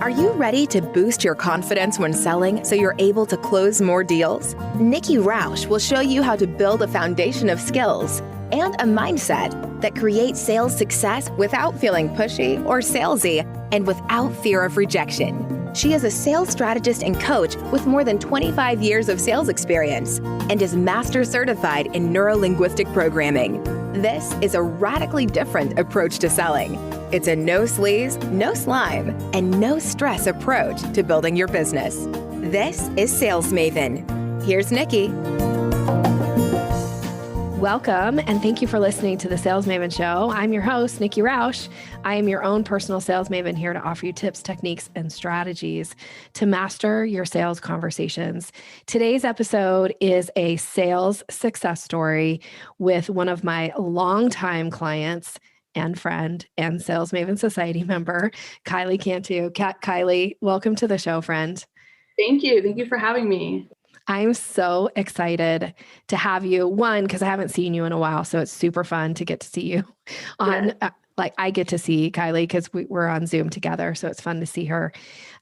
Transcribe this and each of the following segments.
Are you ready to boost your confidence when selling so you're able to close more deals? Nikki Roush will show you how to build a foundation of skills and a mindset that creates sales success without feeling pushy or salesy and without fear of rejection. She is a sales strategist and coach with more than 25 years of sales experience and is master certified in neuro-linguistic programming. This is a radically different approach to selling. It's a no sleaze, no slime, and no stress approach to building your business. This is Sales Maven. Here's Nikki. Welcome, and thank you for listening to the Sales Maven Show. I'm your host, Nikki Roush. I am your own personal sales maven here to offer you tips, techniques, and strategies to master your sales conversations. Today's episode is a sales success story with one of my longtime clients and friend and Sales Maven Society member, Kylie Cantu. Kylie, welcome to the show, friend. Thank you. Thank you for having me. I'm so excited to have you. One, because I haven't seen you in a while, so it's super fun to get to see you on. Yeah. I get to see Kylie because we're on Zoom together, so it's fun to see her.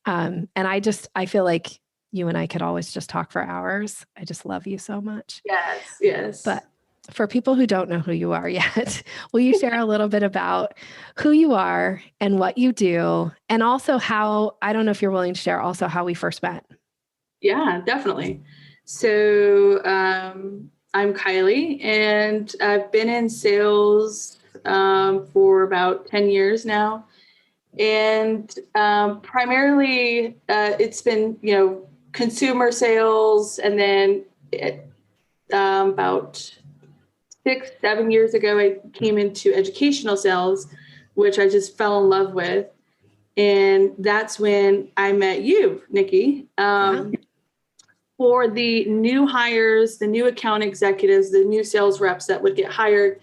And I feel like you and I could always just talk for hours. I just love you so much. Yes. But for people who don't know who you are yet, will you share a little bit about who you are and what you do, and also how, I don't know if you're willing to share also how we first met. Yeah, definitely. So I'm Kylie, and I've been in sales for about 10 years now. And primarily it's been, consumer sales. And then about 6-7 years ago, I came into educational sales, which I just fell in love with. And that's when I met you, Nikki. For the new hires, the new account executives, the new sales reps that would get hired,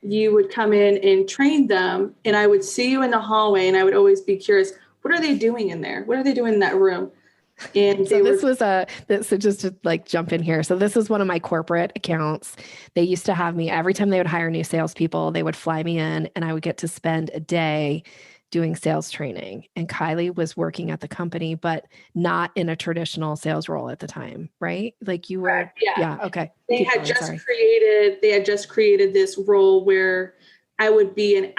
you would come in and train them. And I would see you in the hallway, and I would always be curious, what are they doing in there? What are they doing in that room? And so just to jump in here. So this was one of my corporate accounts. They used to have me every time they would hire new salespeople, they would fly me in and I would get to spend a day doing sales training. And Kylie was working at the company, but not in a traditional sales role at the time, right? Like you were. Right, yeah. Okay. They had just created this role where I would be an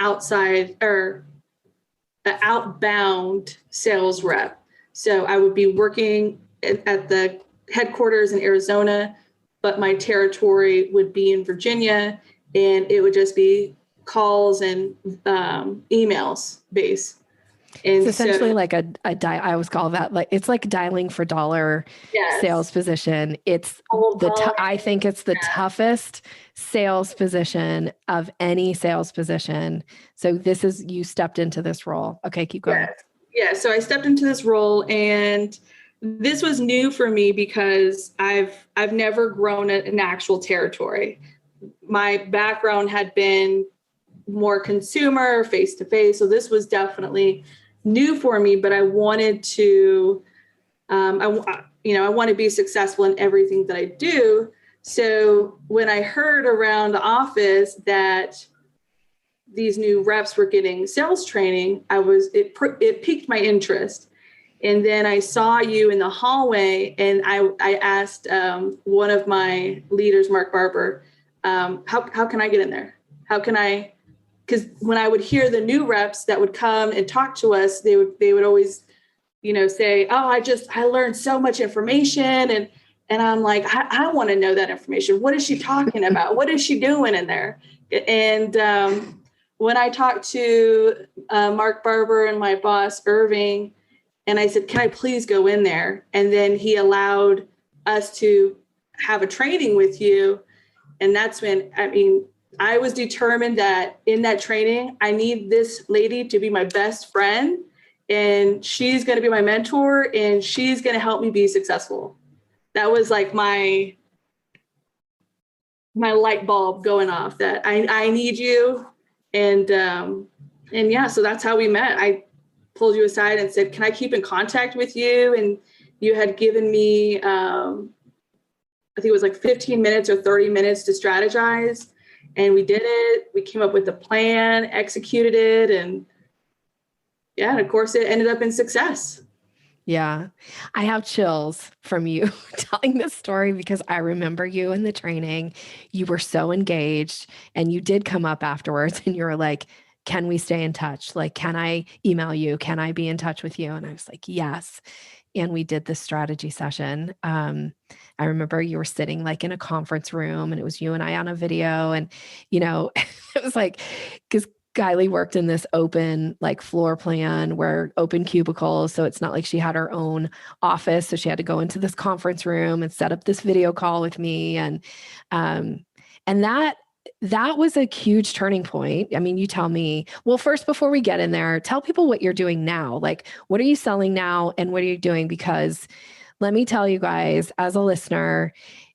outbound sales rep. So I would be working at the headquarters in Arizona, but my territory would be in Virginia, and it would just be calls and emails based. And it's essentially like I always call that it's like dialing for dollar sales position. It's I think it's the toughest sales position of any sales position. So you stepped into this role. Okay, keep going. Yeah. So I stepped into this role, and this was new for me because I've never grown an actual territory. My background had been more consumer, face-to-face. So this was definitely new for me, but I wanted to, I want to be successful in everything that I do. So when I heard around the office that these new reps were getting sales training, it piqued my interest. And then I saw you in the hallway, and I asked one of my leaders, Mark Barber, how can I get in there? How can I? Because when I would hear the new reps that would come and talk to us, they would always, say, oh, I learned so much information. And I'm like, I want to know that information. What is she talking about? What is she doing in there? And when I talked to Mark Barber and my boss, Irving, and I said, can I please go in there? And then he allowed us to have a training with you. And that's when, I was determined that in that training, I need this lady to be my best friend, and she's going to be my mentor, and she's going to help me be successful. That was like my light bulb going off that I need you. And yeah, so that's how we met. I pulled you aside and said, can I keep in contact with you? And you had given me, I think it was like 15 minutes or 30 minutes to strategize. And we did it. We came up with a plan, executed it. And Yeah. And of course it ended up in success. Yeah. I have chills from you telling this story because I remember you in the training. You were so engaged and you did come up afterwards and you were like, can we stay in touch? Like, can I email you? Can I be in touch with you? And I was like, yes. And we did this strategy session. I remember you were sitting like in a conference room and it was you and I on a video. And, it was like, because Kylie worked in this open like floor plan where open cubicles. So it's not like she had her own office. So she had to go into this conference room and set up this video call with me. And that was a huge turning point. I mean, you tell me, well, first, before we get in there, tell people what you're doing now. Like, what are you selling now and what are you doing? Because let me tell you guys, as a listener,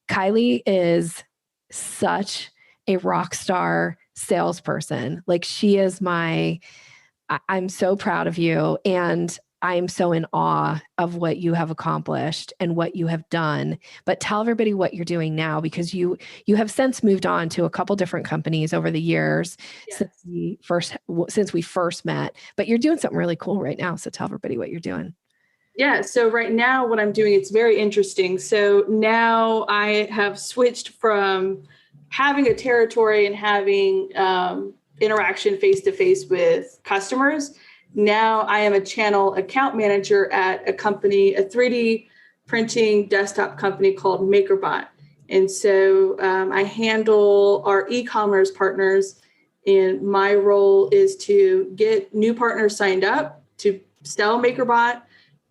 Kylie is such a rock star salesperson. Like she is I'm so proud of you. And I'm so in awe of what you have accomplished and what you have done. But tell everybody what you're doing now, because you have since moved on to a couple different companies over the years. Yes. since we first met. But you're doing something really cool right now. So tell everybody what you're doing. Yeah. So right now what I'm doing, it's very interesting. So now I have switched from having a territory and having interaction face-to-face with customers. Now I am a channel account manager at a company, a 3D printing desktop company called MakerBot. And so I handle our e-commerce partners, and my role is to get new partners signed up to sell MakerBot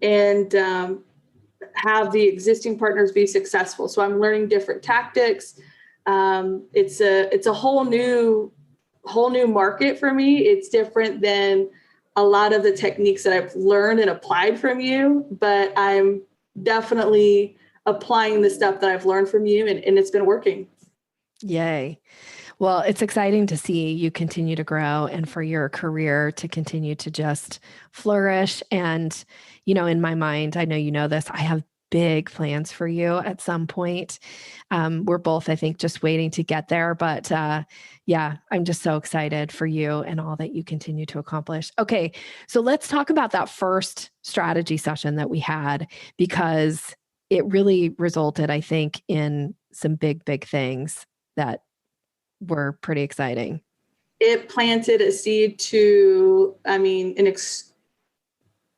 and have the existing partners be successful. So I'm learning different tactics. It's a whole new market for me. It's different than a lot of the techniques that I've learned and applied from you, but I'm definitely applying the stuff that I've learned from you, and it's been working. Yay. Well, it's exciting to see you continue to grow and for your career to continue to just flourish. And, in my mind, I know you know this, I have big plans for you at some point. We're both, I think, just waiting to get there. But yeah, I'm just so excited for you and all that you continue to accomplish. Okay, so let's talk about that first strategy session that we had, because it really resulted, I think, in some big, big things that were pretty exciting. It planted a seed to, an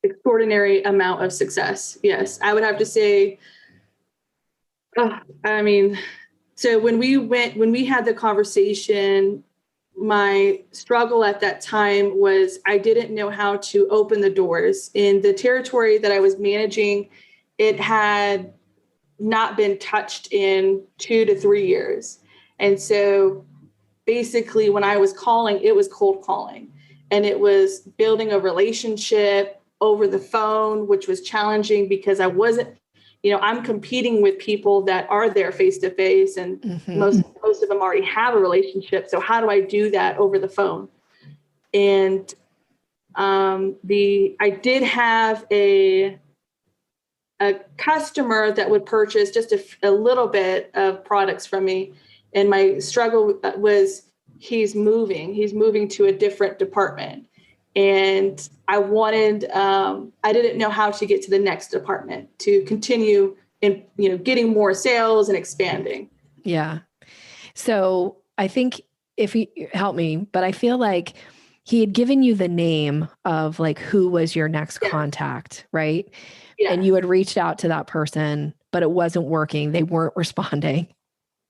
extraordinary amount of success. Yes, I would have to say, so when we had the conversation, my struggle at that time was I didn't know how to open the doors. In the territory that I was managing, it had not been touched in 2 to 3 years. And so basically when I was calling, it was cold calling, and it was building a relationship over the phone, which was challenging because I wasn't, I'm competing with people that are there face to face, and most of them already have a relationship. So how do I do that over the phone? And I did have a customer that would purchase just a little bit of products from me. And my struggle was he's moving to a different department. And I didn't know how to get to the next department to continue in, getting more sales and expanding. Yeah. So I think if you help me, but I feel like he had given you the name of like who was your next contact, right? Yeah. And you had reached out to that person, but it wasn't working. They weren't responding.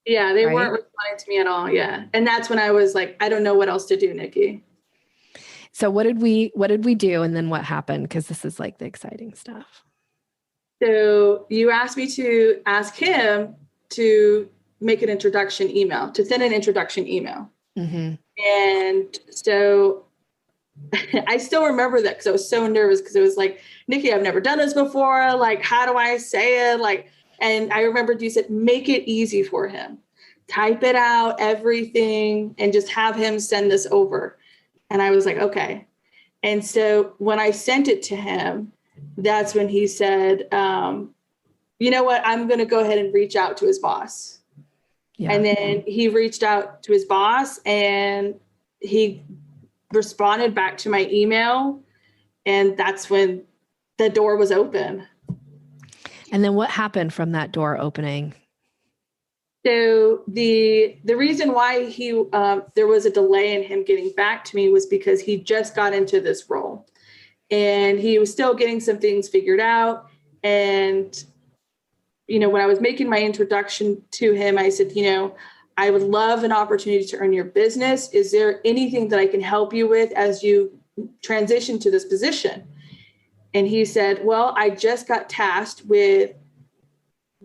Yeah, they weren't responding to me at all. Yeah. And that's when I was like, I don't know what else to do, Nikki. So what did we do? And then what happened? Because this is like the exciting stuff. So you asked me to ask him to make an introduction email, to send an introduction email. Mm-hmm. And so I still remember that because I was so nervous, because it was like, Nikki, I've never done this before. Like, how do I say it? And I remembered you said, make it easy for him. Type it out, everything, and just have him send this over. And I was like, okay. And so when I sent it to him, that's when he said, you know what, I'm going to go ahead and reach out to his boss. Yeah. And then he reached out to his boss, and he responded back to my email. And that's when the door was open. And then what happened from that door opening? So the reason why there was a delay in him getting back to me was because he just got into this role and he was still getting some things figured out. And, when I was making my introduction to him, I said, I would love an opportunity to earn your business. Is there anything that I can help you with as you transition to this position? And he said, well, I just got tasked with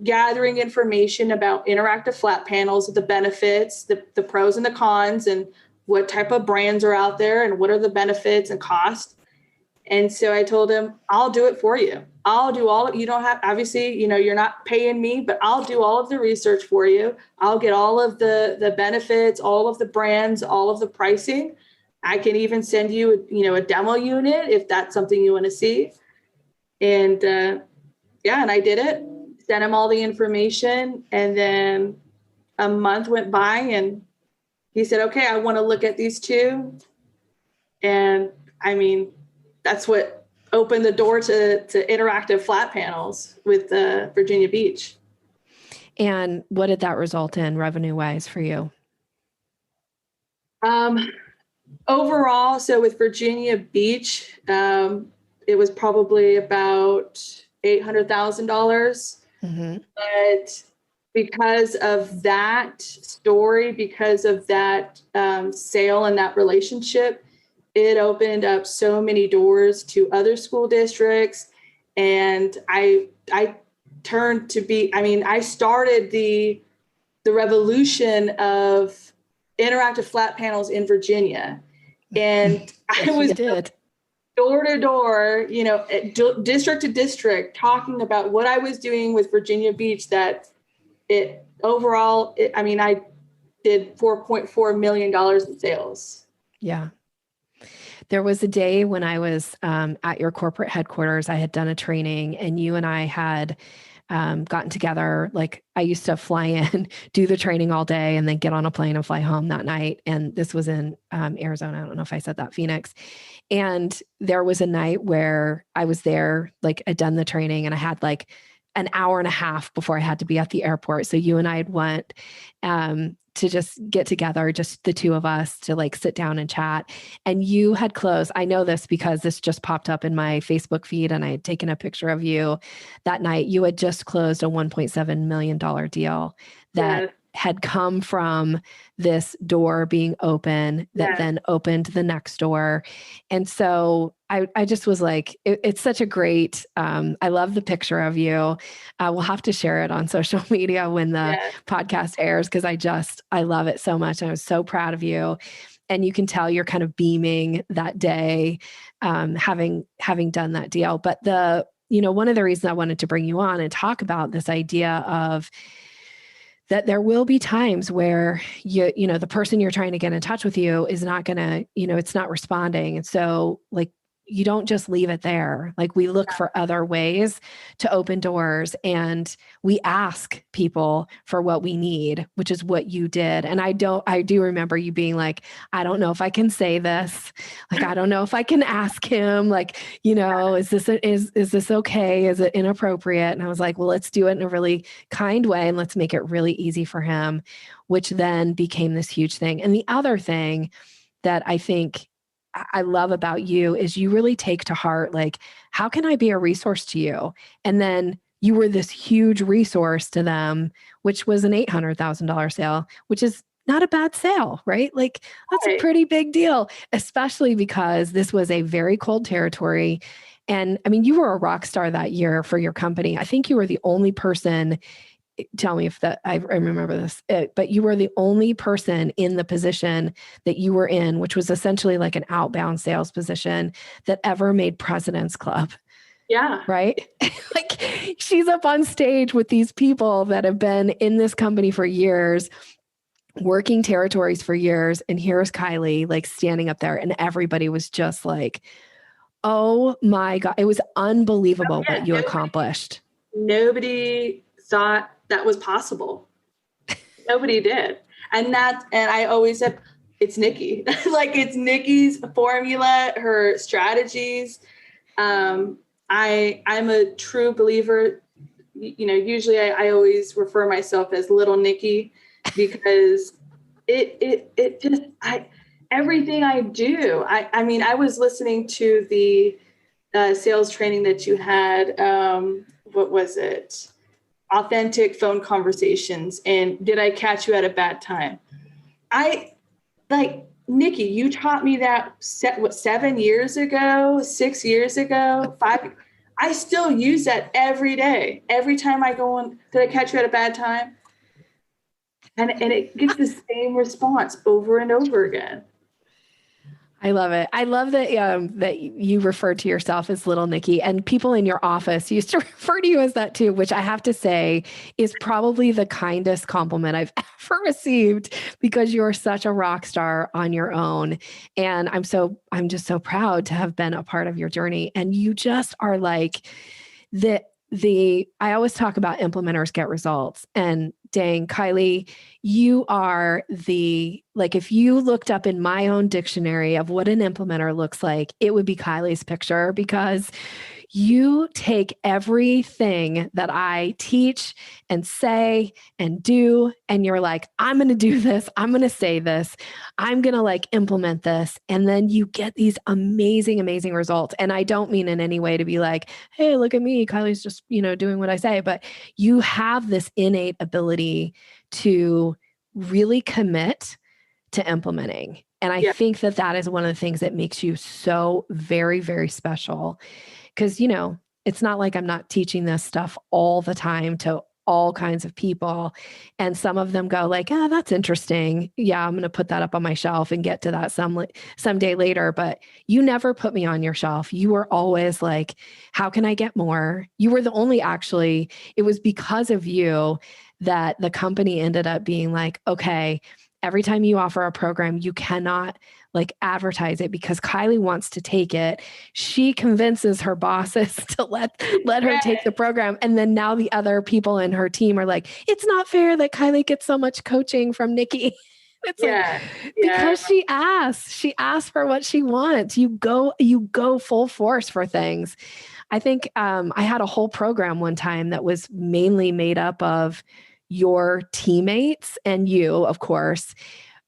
gathering information about interactive flat panels, the benefits, the pros and the cons, and what type of brands are out there and what are the benefits and cost. And so I told him, I'll do it for you. I'll do all of, you don't have, obviously, you're not paying me, but I'll do all of the research for you. I'll get all of the benefits, all of the brands, all of the pricing. I can even send you, a demo unit if that's something you want to see. And and I did it. Sent him all the information, and then a month went by and he said, okay, I want to look at these two. And that's what opened the door to interactive flat panels with Virginia Beach. And what did that result in revenue wise for you? Overall, so with Virginia Beach, it was probably about $800,000. Mm-hmm. But because of that story, because of that sale and that relationship, it opened up so many doors to other school districts. And I turned to be, I started the revolution of interactive flat panels in Virginia. And I was door to door, district to district, talking about what I was doing with Virginia Beach, that I did $4.4 million in sales. Yeah. There was a day when I was at your corporate headquarters. I had done a training and you and I had gotten together. Like I used to fly in, do the training all day and then get on a plane and fly home that night. And this was in Arizona. I don't know if I said that, Phoenix. And there was a night where I was there, like I'd done the training and I had like an hour and a half before I had to be at the airport. So you and I had went to just get together, just the two of us, to like sit down and chat. And you had closed. I know this because this just popped up in my Facebook feed and I had taken a picture of you that night. You had just closed a $1.7 million deal that had come from this door being open that then opened the next door. And so I just was like, it's such a great, I love the picture of you. We'll have to share it on social media when the podcast airs, because I love it so much. And I was so proud of you. And you can tell you're kind of beaming that day, having done that deal. But one of the reasons I wanted to bring you on and talk about this idea of that there will be times where the person you're trying to get in touch with you is not going to, it's not responding. And so like, you don't just leave it there. Like we look for other ways to open doors and we ask people for what we need, which is what you did. And I do remember you being like, I don't know if I can say this. Like, I don't know if I can ask him, like, is this okay? Is it inappropriate? And I was like, well, let's do it in a really kind way and let's make it really easy for him, which then became this huge thing. And the other thing that I think I love about you is you really take to heart, like, how can I be a resource to you? And then you were this huge resource to them, which was an $800,000 sale, which is not a bad sale, right? Like that's a pretty big deal, especially because this was a very cold territory. And I mean, you were a rock star that year for your company. I think you were the only person, tell me if that, I remember this, but you were the only person in the position that you were in, which was essentially like an outbound sales position, that ever made President's Club. Yeah. Right? Like she's up on stage with these people that have been in this company for years, working territories for years. And here's Kylie like standing up there and everybody was just like, oh my God, it was unbelievable what you accomplished. Nobody thought that was possible. Nobody did. And I always said, it's Nikki. Like it's Nikki's formula, her strategies. I'm a true believer. Usually I always refer myself as little Nikki because everything I do, I mean, I was listening to the sales training that you had. What was it? Authentic phone conversations. And did I catch you at a bad time? Nikki, you taught me that 7 years ago, 6 years ago, 5. I still use that every day. Every time I go on, did I catch you at a bad time? And it gets the same response over and over again. I love it. I love that that you refer to yourself as little Nikki, and people in your office used to refer to you as that too, which I have to say is probably the kindest compliment I've ever received, because you're such a rock star on your own. And I'm just so proud to have been a part of your journey. And you just are like I always talk about implementers get results, and dang, Kylie, you are if you looked up in my own dictionary of what an implementer looks like, it would be Kylie's picture, because you take everything that I teach and say and do, and you're like, I'm going to do this. I'm going to say this. I'm going to implement this. And then you get these amazing, amazing results. And I don't mean in any way to be like, hey, look at me. Kylie's just, doing what I say, but you have this innate ability to really commit to implementing. And I think that is one of the things that makes you so very, very special. Because, it's not like I'm not teaching this stuff all the time to all kinds of people. And some of them go like, that's interesting. Yeah, I'm going to put that up on my shelf and get to that someday later. But you never put me on your shelf. You were always like, how can I get more? You were the only, actually, it was because of you that the company ended up being like, okay, every time you offer a program, you cannot advertise it, because Kylie wants to take it. She convinces her bosses to let her take the program. And then now the other people in her team are like, it's not fair that Kylie gets so much coaching from Nikki. It's because she asks for what she wants. You go full force for things. I think I had a whole program one time that was mainly made up of your teammates and you, of course.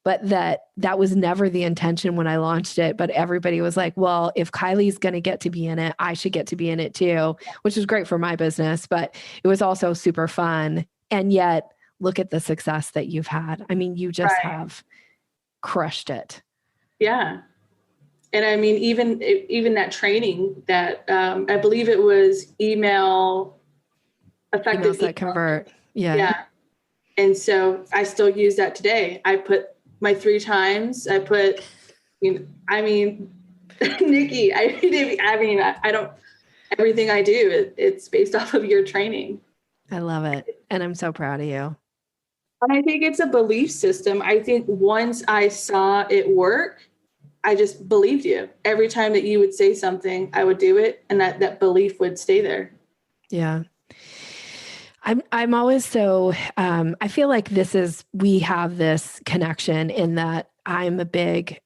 But that was never the intention when I launched it. But everybody was like, well, if Kylie's going to get to be in it, I should get to be in it too, which is great for my business. But it was also super fun. And yet, look at the success that you've had. I mean, you just have crushed it. Yeah. And I mean, even that training that I believe it was effective emails that convert. Yeah. And so I still use that today. I put my 3 times. I put, Nikki, I don't, everything I do, it's based off of your training. I love it. And I'm so proud of you. And I think it's a belief system. I think once I saw it work, I just believed you. Every time that you would say something, I would do it. And that belief would stay there. Yeah. I'm always so, I feel like we have this connection in that I'm a big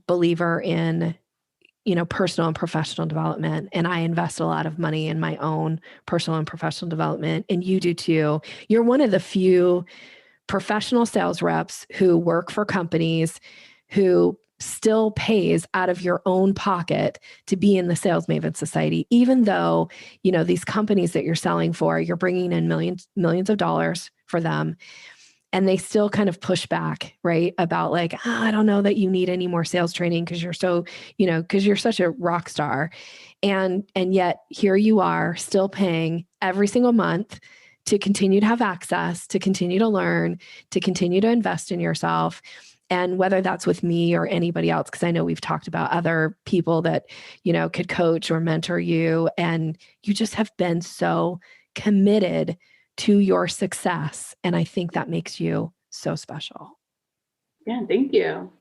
believer in, personal and professional development. And I invest a lot of money in my own personal and professional development. And you do too. You're one of the few professional sales reps who work for companies who still pays out of your own pocket to be in the Sales Maven Society, even though, these companies that you're selling for, you're bringing in millions of dollars for them. And they still kind of push back, right? About I don't know that you need any more sales training because you're so, because you're such a rock star. And yet here you are still paying every single month to continue to have access, to continue to learn, to continue to invest in yourself. And whether that's with me or anybody else, because I know we've talked about other people that, could coach or mentor you, and you just have been so committed to your success. And I think that makes you so special. Yeah, thank you.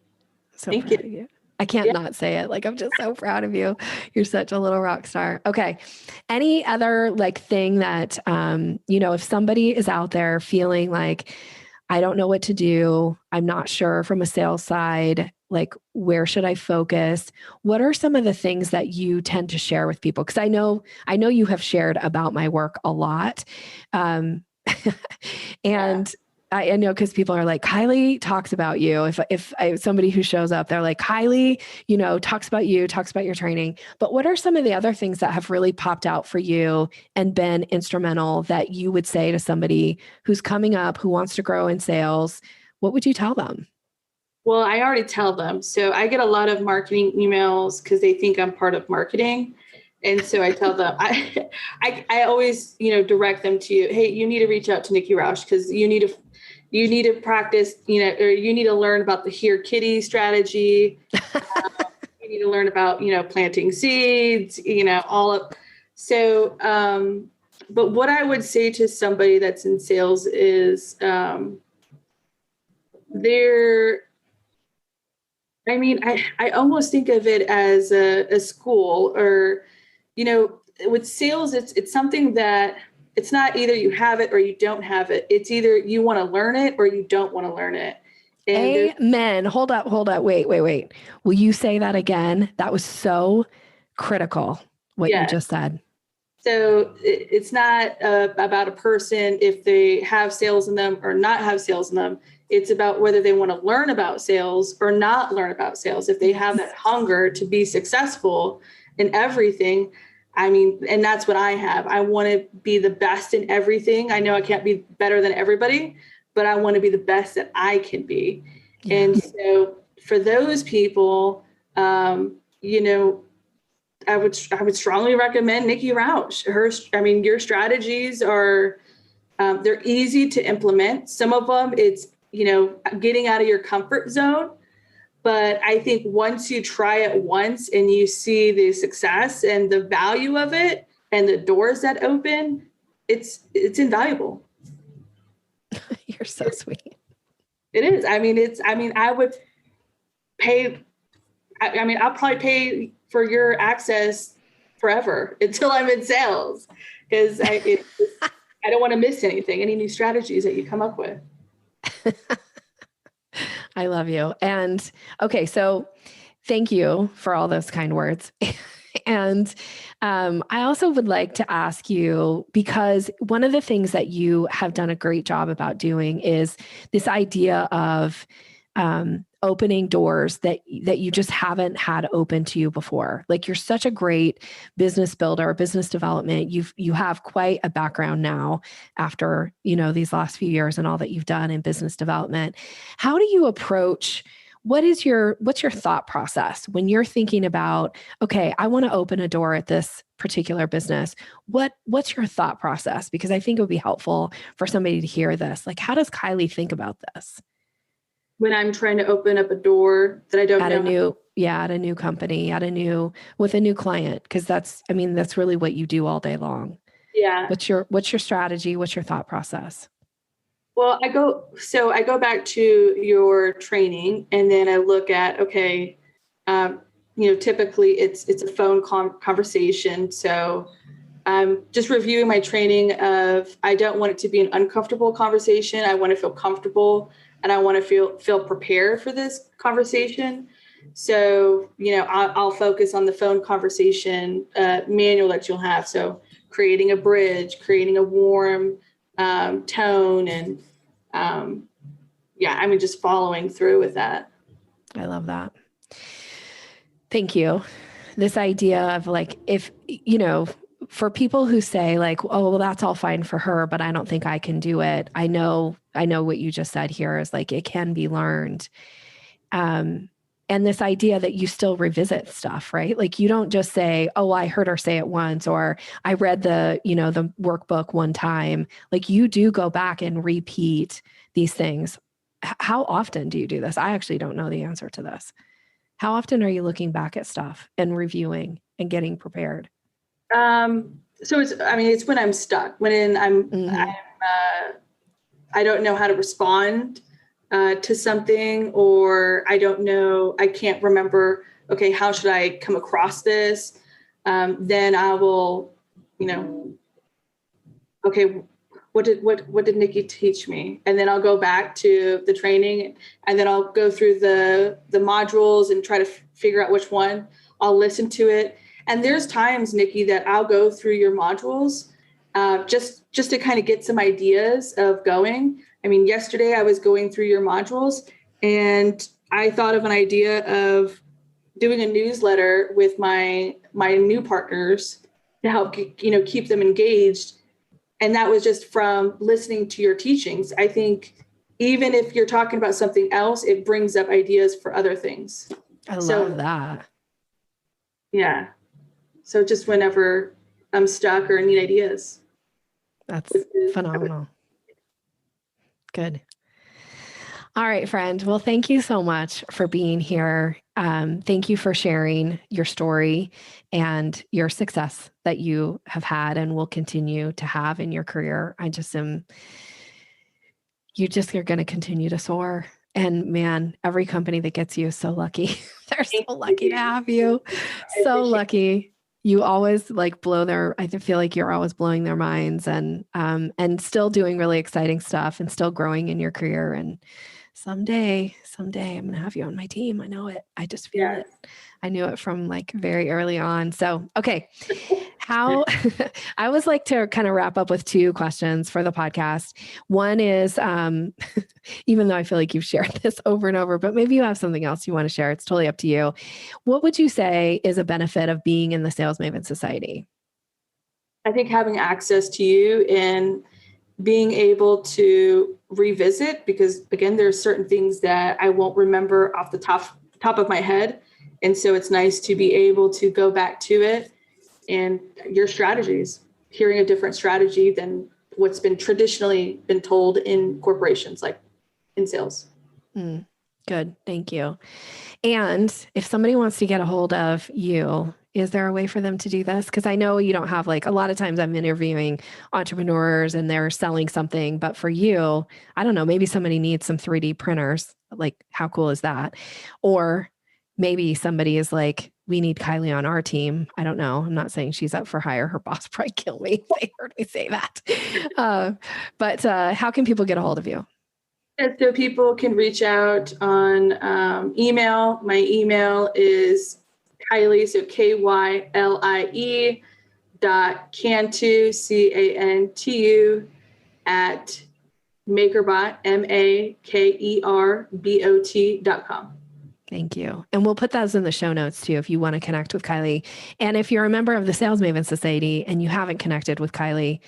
So proud of you. I can't not say it. I'm just so proud of you. You're such a little rock star. Okay. Any other thing that, if somebody is out there feeling like, I don't know what to do, I'm not sure from a sales side, Like, where should I focus? What are some of the things that you tend to share with people? Because I know you have shared about my work a lot. And I know, because people are like, Kylie talks about you. If somebody who shows up, they're like, Kylie, talks about you, talks about your training. But what are some of the other things that have really popped out for you and been instrumental that you would say to somebody who's coming up, who wants to grow in sales? What would you tell them? Well, I already tell them. So I get a lot of marketing emails because they think I'm part of marketing. And so I tell them, I always, direct them to, hey, you need to reach out to Nikki Roush because you need to practice, or you need to learn about the Here Kitty strategy. You need to learn about, planting seeds, So, but what I would say to somebody that's in sales is I almost think of it as a school, or, with sales, it's something that it's not either you have it or you don't have it. It's either you want to learn it or you don't want to learn it. And amen. Hold up. Wait. Will you say that again? That was so critical, what you just said. So it's not about a person if they have sales in them or not have sales in them. It's about whether they want to learn about sales or not learn about sales. If they have that hunger to be successful in everything, and that's what I have. I want to be the best in everything. I know I can't be better than everybody, but I want to be the best that I can be. Yeah. And so for those people, I would strongly recommend Nikki Roush. Your strategies are, they're easy to implement. Some of them, it's, getting out of your comfort zone. But I think once you try it once and you see the success and the value of it and the doors that open, it's invaluable. You're so sweet. It is. I would pay, I'll probably pay for your access forever until I'm in sales, because I don't want to miss anything, any new strategies that you come up with. I love you. And okay, so thank you for all those kind words. And I also would like to ask you, because one of the things that you have done a great job about doing is this idea of opening doors that you just haven't had open to you before. Like, you're such a great business builder, business development. You have quite a background now after, these last few years and all that you've done in business development. How do you approach, what's your thought process when you're thinking about, okay, I want to open a door at this particular business? What's your thought process? Because I think it would be helpful for somebody to hear this. Like, how does Kylie think about this? When I'm trying to open up a door that I don't know. At a new company, with a new client, because that's really what you do all day long. Yeah. What's your strategy? What's your thought process? Well, I go back to your training, and then I look at, okay, typically it's a phone conversation. So I'm just reviewing my training of, I don't want it to be an uncomfortable conversation. I want to feel comfortable, and I want to feel prepared for this conversation. So, I'll focus on the phone conversation manual that you'll have. So creating a bridge, creating a warm tone, and just following through with that. I love that. Thank you. This idea of like, if, for people who say like, oh, well, that's all fine for her, but I don't think I can do it. I know what you just said here is like, it can be learned. And this idea that you still revisit stuff, right? Like, you don't just say, oh, I heard her say it once, or I read the workbook one time. Like, you do go back and repeat these things. How often do you do this? I actually don't know the answer to this. How often are you looking back at stuff and reviewing and getting prepared? So it's when I'm stuck, when I don't know how to respond to something, or I can't remember, okay, how should I come across this? Then I will, okay, what did Nikki teach me? And then I'll go back to the training, and then I'll go through the modules and try to figure out which one. I'll listen to it. And there's times, Nikki, that I'll go through your modules just to kind of get some ideas of going. I mean, yesterday I was going through your modules and I thought of an idea of doing a newsletter with my new partners to help, keep them engaged. And that was just from listening to your teachings. I think even if you're talking about something else, it brings up ideas for other things. I love that. Yeah. So just whenever I'm stuck or need ideas. That's phenomenal. Good. All right, friend. Well, thank you so much for being here. Thank you for sharing your story and your success that you have had and will continue to have in your career. You're going to continue to soar. And man, every company that gets you is so lucky. They're so lucky to have you. So lucky. You always I feel like you're always blowing their minds and still doing really exciting stuff and still growing in your career. And someday I'm going to have you on my team. I know it. I just feel it. I knew it from very early on. So, okay. How I always like to kind of wrap up with 2 questions for the podcast. One is, even though I feel like you've shared this over and over, but maybe you have something else you want to share. It's totally up to you. What would you say is a benefit of being in the Sales Maven Society? I think having access to you and being able to revisit, because again, there's certain things that I won't remember off the top of my head. And so it's nice to be able to go back to it and your strategies, hearing a different strategy than what's been traditionally been told in corporations, like in sales. Good. Thank you. And if somebody wants to get a hold of you, is there a way for them to do this? Because I know you don't have a lot of times I'm interviewing entrepreneurs and they're selling something, but for you, I don't know, maybe somebody needs some 3D printers. How cool is that? Or maybe somebody is we need Kylie on our team. I don't know. I'm not saying she's up for hire. Her boss would probably kill me if they heard me say that. But how can people get a hold of you? So people can reach out on email. My email is Kylie, so KYLIE .Cantu, CANTU at Makerbot, MAKERBOT.com. Thank you. And we'll put those in the show notes too, if you want to connect with Kylie. And if you're a member of the Sales Maven Society and you haven't connected with Kylie,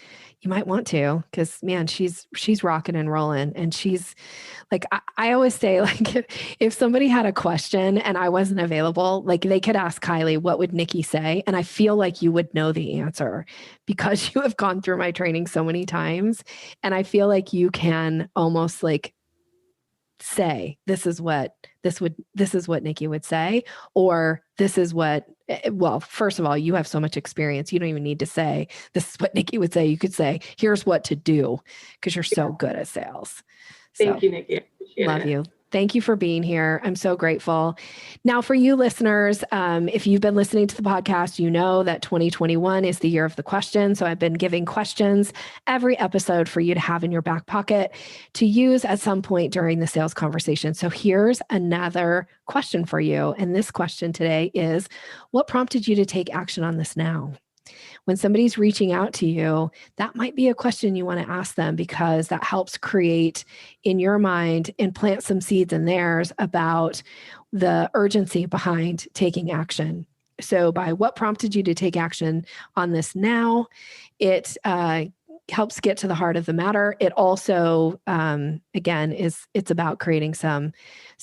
you might want to, because man, she's rocking and rolling. And she's I always say, if somebody had a question and I wasn't available, they could ask Kylie, what would Nikki say? And I feel like you would know the answer because you have gone through my training so many times. And I feel like you can almost say, this is what Nikki would say, or this is what, well, first of all, you have so much experience. You don't even need to say, this is what Nikki would say. You could say, here's what to do, because you're so good at sales. Thank you, Nikki. I appreciate Love you. Thank you for being here. I'm so grateful. Now, for you listeners, if you've been listening to the podcast, you know that 2021 is the year of the question. So I've been giving questions every episode for you to have in your back pocket to use at some point during the sales conversation. So here's another question for you. And this question today is, what prompted you to take action on this now? When somebody's reaching out to you, that might be a question you want to ask them, because that helps create in your mind and plant some seeds in theirs about the urgency behind taking action. So by what prompted you to take action on this now, it helps get to the heart of the matter. It also, again, it's about creating some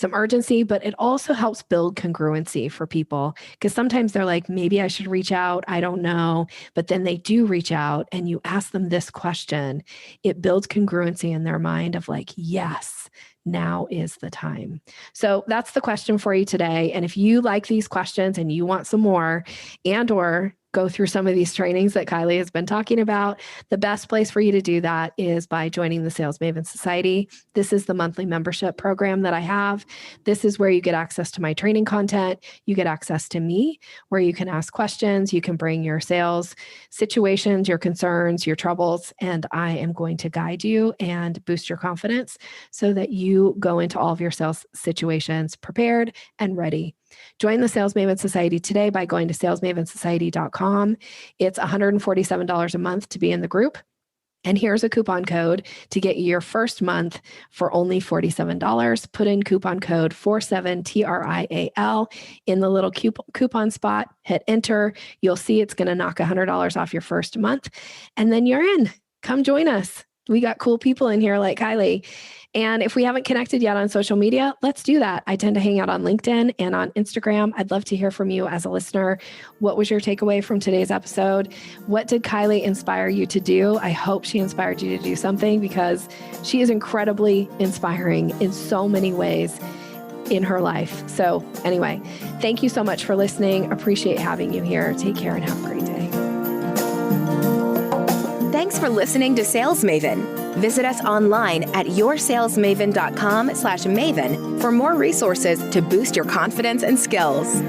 urgency, but it also helps build congruency for people, because sometimes they're like, maybe I should reach out. I don't know. But then they do reach out and you ask them this question. It builds congruency in their mind of yes, now is the time. So that's the question for you today. And if you like these questions and you want some more, and or go through some of these trainings that Kylie has been talking about, the best place for you to do that is by joining the Sales Maven Society. This is the monthly membership program that I have. This is where you get access to my training content. You get access to me, where you can ask questions. You can bring your sales situations, your concerns, your troubles, and I am going to guide you and boost your confidence so that you go into all of your sales situations prepared and ready. Join the Sales Maven Society today by going to salesmavensociety.com. It's $147 a month to be in the group. And here's a coupon code to get you your first month for only $47. Put in coupon code 47TRIAL in the little coupon spot, hit enter. You'll see it's going to knock $100 off your first month. And then you're in. Come join us. We got cool people in here like Kylie. And if we haven't connected yet on social media, let's do that. I tend to hang out on LinkedIn and on Instagram. I'd love to hear from you as a listener. What was your takeaway from today's episode? What did Kylie inspire you to do? I hope she inspired you to do something, because she is incredibly inspiring in so many ways in her life. So anyway, thank you so much for listening. Appreciate having you here. Take care and have a great day. Thanks for listening to Sales Maven. Visit us online at yoursalesmaven.com/maven for more resources to boost your confidence and skills.